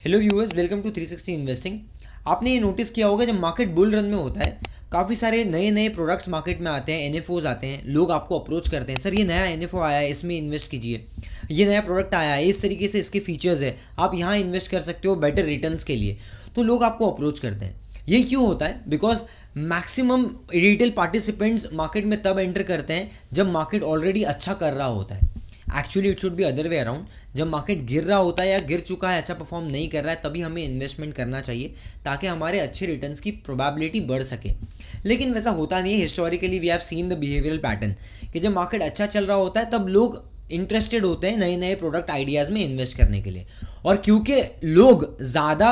Hello viewers, welcome to 360 investing. आपने ये notice किया होगा जब मार्केट बुल रन में होता है काफ़ी सारे नए नए प्रोडक्ट्स मार्केट में आते हैं, एनएफओज आते हैं, लोग आपको अप्रोच करते हैं, सर ये नया एनएफओ आया है, इसमें इन्वेस्ट कीजिए, ये नया प्रोडक्ट आया है, इस तरीके से इसके फीचर्स है, आप यहाँ इन्वेस्ट कर सकते हो बेटर रिटर्न्स के लिए। तो लोग आपको अप्रोच करते हैं। ये क्यों होता है? Because maximum retail participants market में तब एंटर करते हैं जब मार्केट ऑलरेडी अच्छा कर रहा होता है। Actually it should be other way around. जब मार्केट गिर रहा होता है या गिर चुका है, अच्छा परफॉर्म नहीं कर रहा है, तभी हमें इन्वेस्टमेंट करना चाहिए ताकि हमारे अच्छे रिटर्न्स की प्रोबेबिलिटी बढ़ सके। लेकिन वैसा होता नहीं है। Historically we have seen the behavioural pattern कि जब मार्केट अच्छा चल रहा होता है तब लोग इंटरेस्टेड होते हैं नए नए प्रोडक्ट आइडियाज़ में इन्वेस्ट करने के लिए। और क्योंकि लोग ज़्यादा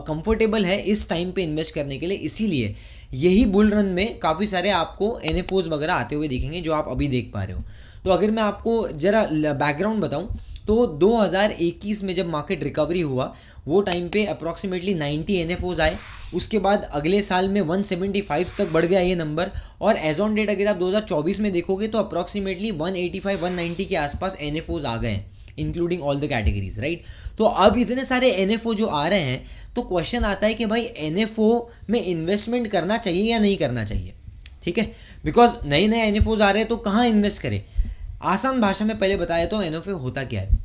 कंफर्टेबल है इस टाइम पे इन्वेस्ट करने के लिए, इसीलिए यही बुल रन में काफ़ी सारे आपको एनएफओज वगैरह आते हुए दिखेंगे जो आप अभी देख पा रहे हो। तो अगर मैं आपको ज़रा बैकग्राउंड बताऊं तो 2021 में जब मार्केट रिकवरी हुआ वो टाइम पे अप्रॉक्सीमेटली 90 एनएफओज आए। उसके बाद अगले साल में 175 तक बढ़ गया ये नंबर। और एज ऑन डेट अगर आप 2024 में देखोगे तो अप्रॉक्सीमेटली 185-190 के आसपास एनएफओज आ गए हैं, including all the categories, right. तो अब इतने सारे एनएफओ जो आ रहे हैं तो क्वेश्चन आता है कि भाई एनएफओ में इन्वेस्टमेंट करना चाहिए या नहीं करना चाहिए, ठीक है। बिकॉज नए नए एनएफओज आ रहे हैं तो कहाँ इन्वेस्ट करें। आसान भाषा में पहले बताया तो एनएफओ होता क्या है।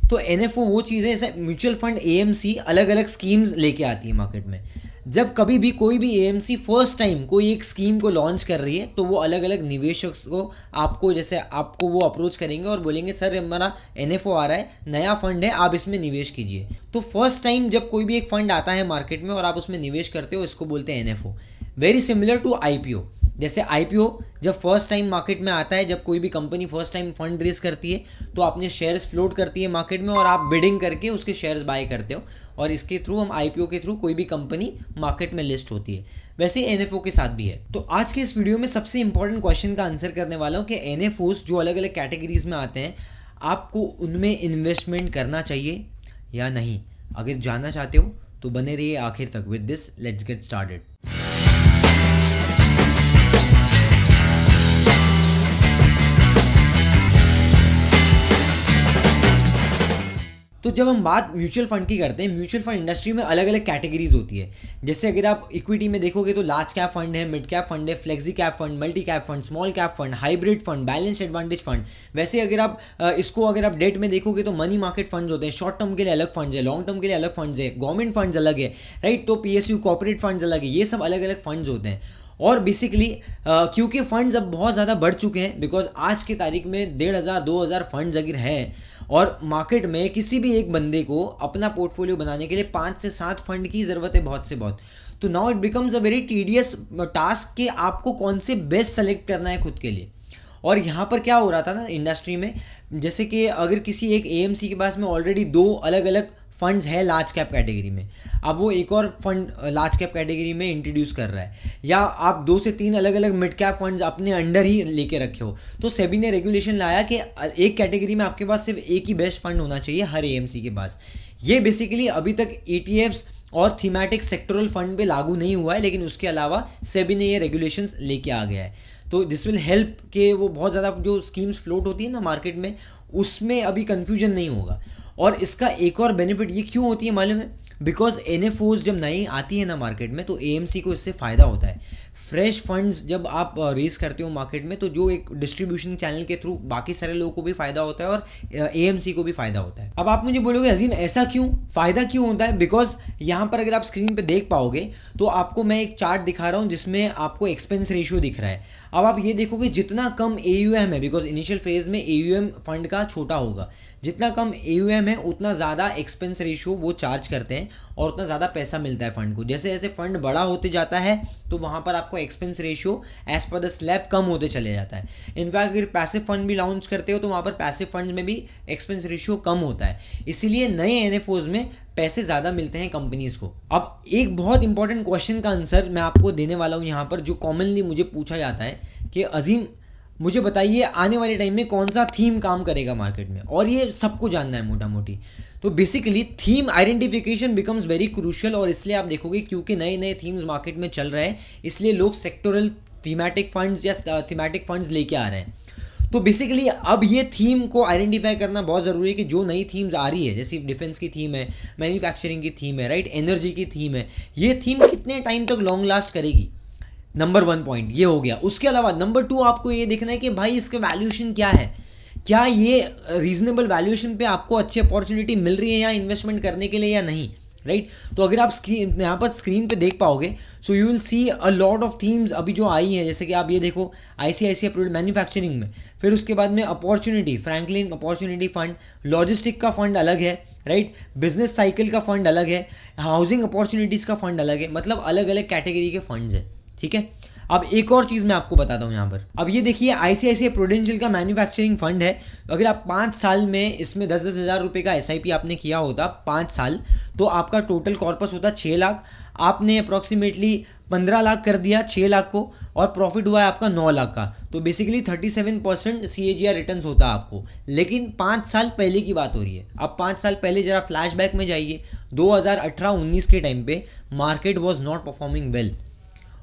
तो एनएफओ वो चीज़ है, जैसे म्यूचुअल फंड एएमसी अलग अलग स्कीम्स लेके आती है मार्केट में। जब कभी भी कोई भी एएमसी फर्स्ट टाइम कोई एक स्कीम को लॉन्च कर रही है तो वो अलग अलग निवेशक को आपको वो अप्रोच करेंगे और बोलेंगे सर हमारा एनएफओ आ रहा है, नया फंड है, आप इसमें निवेश कीजिए। तो फर्स्ट टाइम जब कोई भी एक फंड आता है मार्केट में और आप उसमें निवेश करते हो, इसको बोलते हैं NFO. Very similar to IPO. जैसे आईपीओ जब फर्स्ट टाइम मार्केट में आता है, जब कोई भी company first time fund raise करती है तो अपने शेयर्स फ्लोट करती है मार्केट में और आप बिडिंग करके उसके शेयर्स बाय करते हो और इसके थ्रू हम आईपीओ के थ्रू कोई भी कंपनी मार्केट में लिस्ट होती है। वैसे एनएफओ के साथ भी है। तो आज के इस वीडियो में सबसे इंपॉर्टेंट क्वेश्चन का आंसर करने वाला हूँ कि एनएफओस जो अलग अलग कैटेगरीज में आते हैं आपको उनमें इन्वेस्टमेंट करना चाहिए या नहीं। अगर जानना चाहते हो तो बने रहिए आखिर तक। With this let's get started. तो जब हम बात म्यूचुअल फंड की करते हैं, म्यूचुअल फंड इंडस्ट्री में अलग अलग कैटेगरीज होती है। जैसे अगर आप इक्विटी में देखोगे तो लार्ज कैप फंड है, मिड कैप फंड है, flexi cap fund, multi cap fund, small cap fund, hybrid fund, balance advantage fund. वैसे अगर आप अगर आप डेट में देखोगे तो मनी मार्केट फंड्स होते हैं, शॉर्ट टर्म के लिए अलग फंड्स है, लॉन्ग टर्म के लिए अलग फंड्स है, गवर्नमेंट फंड्स अलग है, राइट। तो पीएसयू कॉर्पोरेट फंड्स अलग है, ये सब अलग अलग फंड्स होते हैं। और बेसिकली क्योंकि फंड्स अब बहुत ज़्यादा बढ़ चुके हैं, बिकॉज आज की तारीख में 1,500-2,000 फंड्स अगर हैं और मार्केट में किसी भी एक बंदे को अपना पोर्टफोलियो बनाने के लिए 5 से 7 फंड की ज़रूरत है, बहुत से बहुत। तो now it becomes a very tedious task कि आपको कौन से बेस्ट सेलेक्ट करना है खुद के लिए। और यहाँ पर क्या हो रहा था ना इंडस्ट्री में, जैसे कि अगर किसी एक एएमसी के पास में ऑलरेडी 2 अलग अलग फंड्स है लार्ज कैप कैटेगरी में, अब वो एक और फंड लार्ज कैप कैटेगरी में इंट्रोड्यूस कर रहा है, या आप 2 से 3 अलग अलग मिड कैप फंड्स अपने अंडर ही लेके रखे हो, तो सेबी ने रेगुलेशन लाया कि एक कैटेगरी में आपके पास सिर्फ एक ही बेस्ट फंड होना चाहिए हर एएमसी के पास। ये बेसिकली अभी तक ईटीएफ्स और थीमेटिक सेक्टरल फंड पे लागू नहीं हुआ है, लेकिन उसके अलावा सेबी ने ये रेगुलेशंस लेके आ गया है। तो दिस विल हेल्प कि वो बहुत ज़्यादा जो स्कीम्स फ्लोट होती है ना मार्केट में, उसमें अभी कन्फ्यूजन नहीं होगा। और इसका एक और बेनिफिट ये क्यों होती है मालूम है? बिकॉज एनएफओज जब नई आती है ना मार्केट में तो एएमसी को इससे फ़ायदा होता है। फ्रेश फंड्स जब आप रेज करते हो मार्केट में तो जो एक डिस्ट्रीब्यूशन चैनल के थ्रू बाकी सारे लोगों को भी फ़ायदा होता है और एएमसी को भी फ़ायदा होता है। अब आप मुझे बोलोगे अजीम ऐसा क्यों, फ़ायदा क्यों होता है? बिकॉज यहाँ पर अगर आप स्क्रीन पे देख पाओगे तो आपको मैं एक चार्ट दिखा रहा हूँ जिसमें आपको एक्सपेंस रेशियो दिख रहा है। अब आप ये देखोगे जितना कम एयूएम है, बिकॉज इनिशियल फेज में एयूएम फंड का छोटा होगा, जितना कम एयूएम है उतना ज़्यादा एक्सपेंस रेशियो वो चार्ज करते हैं और उतना ज़्यादा पैसा मिलता है फंड को। जैसे जैसे फंड बड़ा होते जाता है तो वहाँ पर आपको expense ratio as per the slab कम होते चले जाता है। इनफैक्ट अगर पैसिव फंड भी लॉन्च करते हो तो वहाँ पर पैसिव फंड्स में भी एक्सपेंस रेशियो कम होता है, इसीलिए नए एनएफओज में पैसे ज़्यादा मिलते हैं कंपनीज़ को। अब एक बहुत इंपॉर्टेंट क्वेश्चन का आंसर मैं आपको देने वाला हूँ यहाँ पर, जो कॉमनली मुझे पूछा जाता है कि अजीम मुझे बताइए आने वाले टाइम में कौन सा थीम काम करेगा मार्केट में, और ये सबको जानना है मोटा मोटी। तो basically theme identification becomes very crucial, और इसलिए आप देखोगे क्योंकि नए नए थीम्स मार्केट में चल रहे हैं इसलिए लोग सेक्टोरल थीमेटिक फंड्स या थीमेटिक फंड्स लेके आ रहे हैं। तो बेसिकली अब ये थीम को आइडेंटिफाई करना बहुत ज़रूरी है कि जो नई थीम्स आ रही है, जैसे डिफेंस की थीम है, मैन्युफैक्चरिंग की थीम है, राइट, एनर्जी की थीम है, ये थीम कितने टाइम तक लॉन्ग लास्ट करेगी। नंबर 1 पॉइंट ये हो गया। उसके अलावा नंबर 2 आपको ये देखना है कि भाई इसका वैल्यूएशन क्या है, क्या ये रीजनेबल वैल्यूएशन पे आपको अच्छी अपॉर्चुनिटी मिल रही है यहाँ इन्वेस्टमेंट करने के लिए या नहीं, राइट। तो अगर आप स्क्रीन यहाँ पर स्क्रीन पे देख पाओगे, so you will see a lot of themes अभी जो आई हैं, जैसे कि आप ये देखो ICICI प्रोडक्ट मैन्युफैक्चरिंग में, फिर उसके बाद में opportunity, Franklin opportunity fund, logistic का फंड अलग है, राइट, बिजनेस साइकिल का फंड अलग है, हाउसिंग अपॉर्चुनिटीज़ का फंड अलग है, मतलब अलग अलग कैटेगरी के फंड्स हैं, ठीक है। अब एक और चीज़ मैं आपको बताता हूँ यहाँ पर। अब ये देखिए ICICI प्रूडेंशियल का मैन्युफैक्चरिंग फंड है। अगर आप 5 साल में इसमें 10-10 हज़ार रुपये का SIP आपने किया होता 5 साल, तो आपका टोटल कॉर्पस होता 6 लाख। आपने अप्रॉक्सीमेटली 15 लाख कर दिया 6 लाख को, और प्रॉफिट हुआ है आपका 9 लाख का। तो बेसिकली 37% CAGR रिटर्न्स होता है आपको। लेकिन 5 साल पहले की बात हो रही है। अब 5 साल पहले ज़रा फ्लैशबैक में जाइए, 2018-19 के टाइम पे market was not performing well,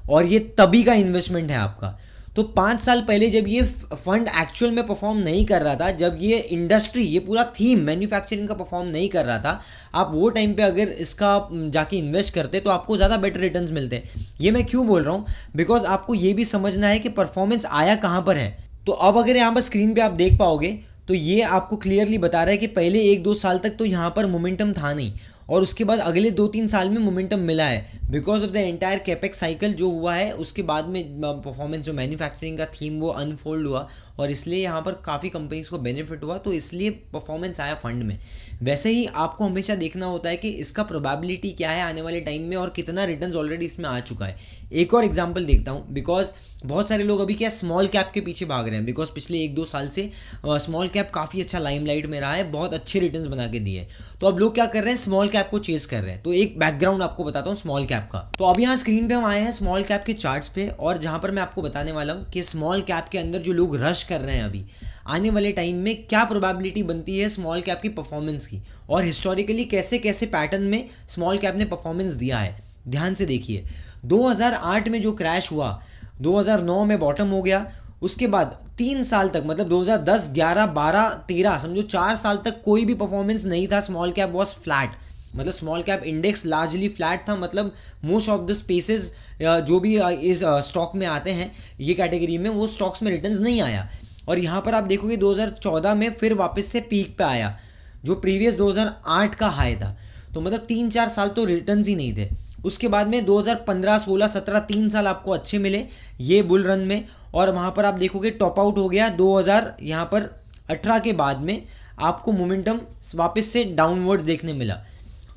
और ये तभी का इन्वेस्टमेंट है आपका। तो 5 साल पहले जब ये फंड एक्चुअल में परफॉर्म नहीं कर रहा था, जब ये इंडस्ट्री, ये पूरा थीम मैन्युफैक्चरिंग का परफॉर्म नहीं कर रहा था, आप वो टाइम पे अगर इसका जाके इन्वेस्ट करते तो आपको ज़्यादा बेटर रिटर्न्स मिलते हैं। ये मैं क्यों बोल रहा हूँ, बिकॉज आपको ये भी समझना है कि परफॉर्मेंस आया कहाँ पर है। तो अब अगर यहाँ पर स्क्रीन पर आप देख पाओगे तो ये आपको क्लियरली बता रहा है कि पहले 1-2 साल तक तो यहाँ पर मोमेंटम था नहीं, और उसके बाद अगले 2-3 साल में मोमेंटम मिला है because of the entire capex cycle जो हुआ है। उसके बाद में परफॉर्मेंस जो मैन्युफैक्चरिंग का थीम वो अनफोल्ड हुआ, और इसलिए यहाँ पर काफ़ी कंपनीज को बेनिफिट हुआ, तो इसलिए परफॉर्मेंस आया फंड में। वैसे ही आपको हमेशा देखना होता है कि इसका प्रोबेबिलिटी क्या है आने वाले टाइम में, और कितना रिटर्न्स ऑलरेडी इसमें आ चुका है। एक और एग्जांपल देखता हूँ, बिकॉज बहुत सारे लोग अभी क्या स्मॉल कैप के पीछे भाग रहे हैं, बिकॉज पिछले 1-2 साल से स्मॉल कैप काफ़ी अच्छा लाइमलाइट में रहा है, बहुत अच्छे रिटर्न्स बना के दिए। तो अब लोग क्या कर रहे हैं, स्मॉल कैप को चेस कर रहे हैं। तो एक बैकग्राउंड आपको बताता हूँ स्मॉल कैप का। तो अब यहाँ स्क्रीन पे हम आए हैं स्मॉल कैप के चार्ट्स पे, और जहाँ पर मैं आपको बताने वाला हूँ कि स्मॉल कैप के अंदर जो लोग रश कर रहे हैं अभी, आने वाले टाइम में क्या प्रोबेबिलिटी बनती है स्मॉल कैप की परफॉर्मेंस की, और हिस्टोरिकली कैसे कैसे पैटर्न में स्मॉल कैप ने परफॉर्मेंस दिया है। ध्यान से देखिए, 2008 में जो क्रैश हुआ, 2009 में बॉटम हो गया, उसके बाद 3 साल तक, मतलब 2010, 11, 12, 13, समझो 4 साल तक कोई भी परफॉर्मेंस नहीं था। स्मॉल कैप वॉज फ्लैट, मतलब small cap index largely flat था। मतलब मोस्ट ऑफ द स्पेसेस जो भी इस स्टॉक में आते हैं ये कैटेगरी में, वो स्टॉक्स में रिटर्न्स नहीं आया। और यहाँ पर आप देखोगे 2014 में फिर वापस से पीक पे आया, जो प्रीवियस 2008 का हाई था। तो मतलब 3-4 साल तो रिटर्न्स ही नहीं थे। उसके बाद में 2015, 16, 17 3 साल आपको अच्छे मिले ये बुल रन में, और वहाँ पर आप देखोगे टॉप आउट हो गया 2000 यहाँ पर 18 के बाद में आपको मोमेंटम वापस से डाउनवर्ड देखने मिला।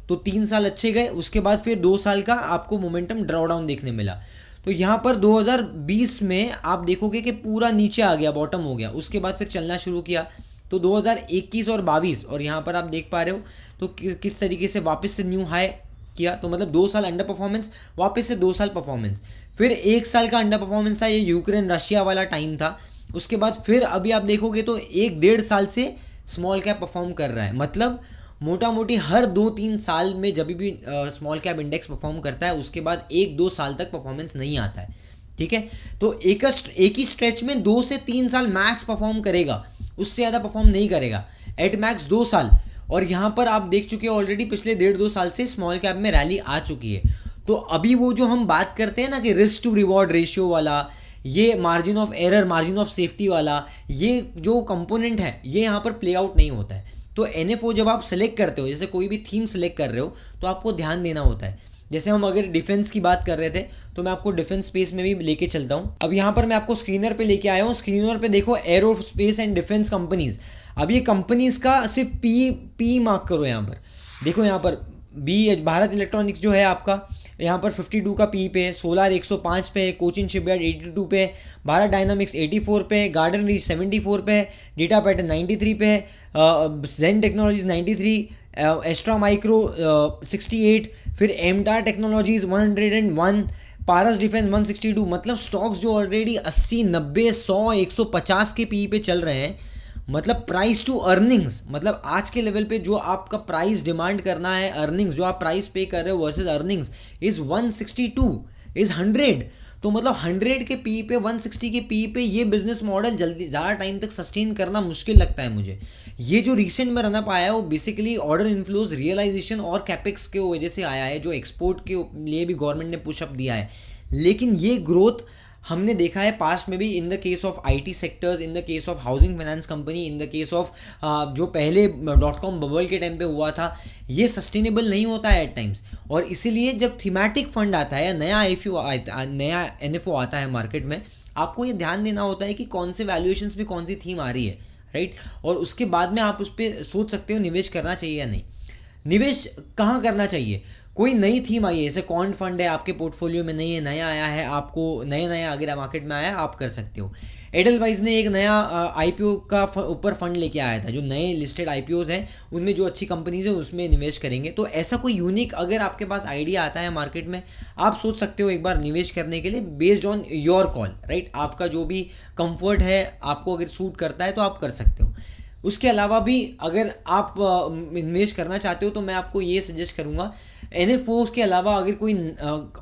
तो 3 साल अच्छे गए, उसके बाद फिर 2 साल का आपको मोमेंटम ड्रॉ डाउन देखने मिला। तो यहाँ पर 2020 में आप देखोगे कि पूरा नीचे आ गया, बॉटम हो गया, उसके बाद फिर चलना शुरू किया। तो 2021 और 22, और यहाँ पर आप देख पा रहे हो तो किस तरीके से वापस से न्यू हाई किया। तो मतलब 2 साल अंडर परफॉर्मेंस, वापस से 2 साल परफॉर्मेंस, फिर 1 साल का अंडर परफॉर्मेंस था, ये यूक्रेन रशिया वाला टाइम था। उसके बाद फिर अभी आप देखोगे तो 1-1.5 साल से स्मॉल कैप परफॉर्म कर रहा है। मतलब मोटा मोटी हर 2-3 साल में जब भी स्मॉल कैप इंडेक्स परफॉर्म करता है, उसके बाद 1-2 साल तक परफॉर्मेंस नहीं आता है, ठीक है। तो एक ही स्ट्रेच में 2 से 3 साल मैक्स परफॉर्म करेगा, उससे ज़्यादा परफॉर्म नहीं करेगा, एट मैक्स 2 साल। और यहाँ पर आप देख चुके हो ऑलरेडी पिछले 1.5-2 साल से स्मॉल कैप में रैली आ चुकी है। तो अभी वो जो हम बात करते हैं ना कि रिस्क टू रिवॉर्ड रेशियो वाला, ये margin of error, margin of safety वाला, ये जो कंपोनेंट है ये यहाँ पर प्ले आउट नहीं होता है। तो NFO जब आप सेलेक्ट करते हो, जैसे कोई भी थीम सेलेक्ट कर रहे हो, तो आपको ध्यान देना होता है। जैसे हम अगर डिफेंस की बात कर रहे थे, तो मैं आपको डिफेंस स्पेस में भी लेके चलता हूँ। अब यहाँ पर मैं आपको स्क्रीनर पे लेके आया हूँ। स्क्रीनर पे देखो arrow space and defence companies. अब ये कंपनीज का सिर्फ पी मार्क करो। यहाँ पर देखो, यहाँ पर भारत इलेक्ट्रॉनिक्स जो है आपका, यहाँ पर 52 का पी पे है, सोलार 105 पे है, कोचिन शिपयार्ड 82 पे है, भारत डायनामिक्स 84 पे है, गार्डन रीच 74 पे है, डेटा पैटर्न 93 पे है, जेन टेक्नोलॉजीज 93, एस्ट्रा माइक्रो 68, फिर एमटार टेक्नोलॉजीज 101, पारस डिफेंस 162। मतलब स्टॉक्स जो ऑलरेडी 80, 90, 100, 150 के पी पे चल रहे हैं। मतलब प्राइस टू अर्निंग्स, मतलब आज के लेवल पे जो आपका प्राइस डिमांड करना है, अर्निंग्स जो आप प्राइस पे कर रहे हो वर्सेस अर्निंग्स इज 162, इज 100। तो मतलब 100 के पी पे 160 के पी पे ये बिजनेस मॉडल जल्दी ज़्यादा टाइम तक सस्टेन करना मुश्किल लगता है मुझे। ये जो रिसेंट में रनअप आया है वो बेसिकली ऑर्डर इन्फ्लोज, रियलाइजेशन और कैपेक्स के वजह से आया है, जो एक्सपोर्ट के लिए भी गवर्नमेंट ने पुशअप दिया है। लेकिन ये ग्रोथ हमने देखा है पास्ट में भी, in the case of IT sectors, in the case of housing finance company, in the case of जो पहले .com बबल के टाइम पे हुआ था, ये सस्टेनेबल नहीं होता है एट टाइम्स। और इसीलिए जब थीमेटिक फंड आता है या नया एनएफओ आता है मार्केट में, आपको ये ध्यान देना होता है कि कौन से वैल्यूएशंस पे कौन सी थीम आ रही है, राइट। और उसके बाद में आप उस पर सोच सकते हो निवेश करना चाहिए या नहीं। निवेश कहाँ करना चाहिए? कोई नई थीम आई है, जैसे कॉन्ट फंड है आपके पोर्टफोलियो में, नहीं है, नया आया है, आपको नया अगर मार्केट में आया आप कर सकते हो। एडलवाइज ने एक नया आईपीओ का ऊपर फंड लेके आया था, जो नए लिस्टेड आईपीओज हैं उनमें जो अच्छी कंपनीज है उसमें निवेश करेंगे। तो ऐसा कोई यूनिक अगर आपके पास आइडिया आता है मार्केट में, आप सोच सकते हो एक बार निवेश करने के लिए, based on your call, right. आपका जो भी कंफर्ट है, आपको अगर सूट करता है तो आप कर सकते हो। उसके अलावा भी अगर आप इन्वेस्ट करना चाहते हो तो मैं आपको ये सजेस्ट करूँगा, एनएफओ के अलावा अगर कोई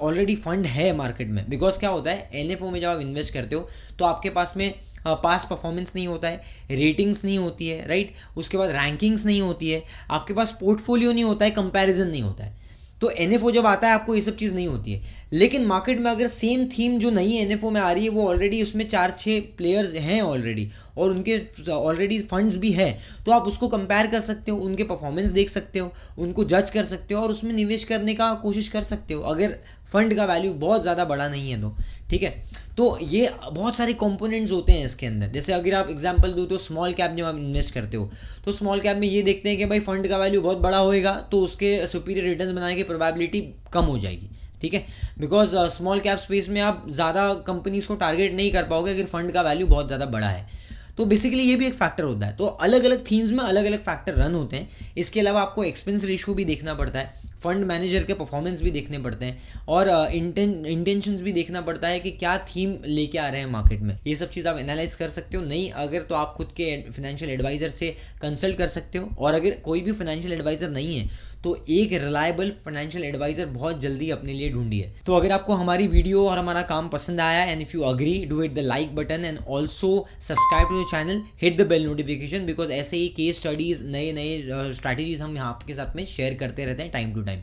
ऑलरेडी फंड है मार्केट में, बिकॉज क्या होता है एनएफओ में जब आप इन्वेस्ट करते हो तो आपके पास में पास परफॉर्मेंस नहीं होता है, रेटिंग्स नहीं होती है, राइट। उसके बाद रैंकिंग्स नहीं होती है, आपके पास पोर्टफोलियो नहीं होता है, कंपैरिजन नहीं होता है। तो एनएफओ जब आता है आपको ये सब चीज़ नहीं होती है। लेकिन मार्केट में अगर सेम थीम जो नई एनएफओ में आ रही है वो ऑलरेडी उसमें 4-6 प्लेयर्स हैं ऑलरेडी, और उनके ऑलरेडी फंड्स भी हैं, तो आप उसको कंपेयर कर सकते हो, उनके परफॉर्मेंस देख सकते हो, उनको जज कर सकते हो और उसमें निवेश करने का कोशिश कर सकते हो, अगर फंड का वैल्यू बहुत ज़्यादा बड़ा नहीं है तो, ठीक है। तो ये बहुत सारे कंपोनेंट्स होते हैं इसके अंदर। जैसे अगर आप एग्जांपल दो तो स्मॉल कैप जब आप इन्वेस्ट करते हो तो स्मॉल कैप में ये देखते हैं कि भाई फंड का वैल्यू बहुत बड़ा होएगा तो उसके सुपीरियर रिटर्न्स बनाने की प्रोबेबिलिटी कम हो जाएगी, ठीक है। बिकॉज स्मॉल कैप स्पेस में आप ज़्यादा कंपनीज को टारगेट नहीं कर पाओगे अगर फंड का वैल्यू बहुत ज़्यादा बड़ा है। तो बेसिकली ये भी एक फैक्टर होता है। तो अलग अलग थीम्स में अलग अलग फैक्टर रन होते हैं। इसके अलावा आपको एक्सपेंस रेशियो भी देखना पड़ता है, फंड मैनेजर के परफॉर्मेंस भी देखने पड़ते हैं, और इंटेंशंस भी देखना पड़ता है कि क्या थीम लेके आ रहे हैं मार्केट में। ये सब चीज़ आप एनालाइज कर सकते हो। नहीं अगर तो आप खुद के फाइनेंशियल एडवाइज़र से कंसल्ट कर सकते हो, और अगर कोई भी फाइनेंशियल एडवाइज़र नहीं है तो एक रिलायबल फाइनेंशियल एडवाइज़र बहुत जल्दी अपने लिए ढूंढिए। तो अगर आपको हमारी वीडियो और हमारा काम पसंद आया and if you agree, do hit the like button and also subscribe to the channel, hit the bell notification, because ऐसे ही केस स्टडीज़, नए स्ट्रैटेजीज हम यहाँ आपके साथ में शेयर करते रहते हैं time to time.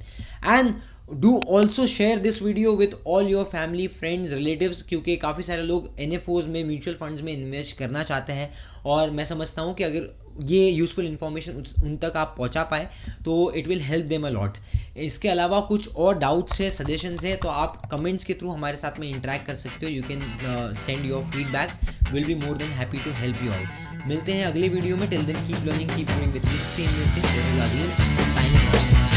And do also share this video with all your family, friends, relatives, क्योंकि काफ़ी सारे लोग एनएफओज में, म्यूचुअल फंड्स में इन्वेस्ट करना चाहते हैं, और मैं समझता हूँ कि अगर ये यूज़फुल इन्फॉर्मेशन उन तक आप पहुँचा पाए तो it will help them a lot. इसके अलावा कुछ और डाउट्स है, सजेशंस है, तो आप कमेंट्स के थ्रू हमारे साथ में इंटरेक्ट कर सकते हो। You can send your feedbacks, will be more than happy to help you out. मिलते हैं अगले वीडियो में। Till then keep learning, keep growing with 360 investing. This is Azeem signing of.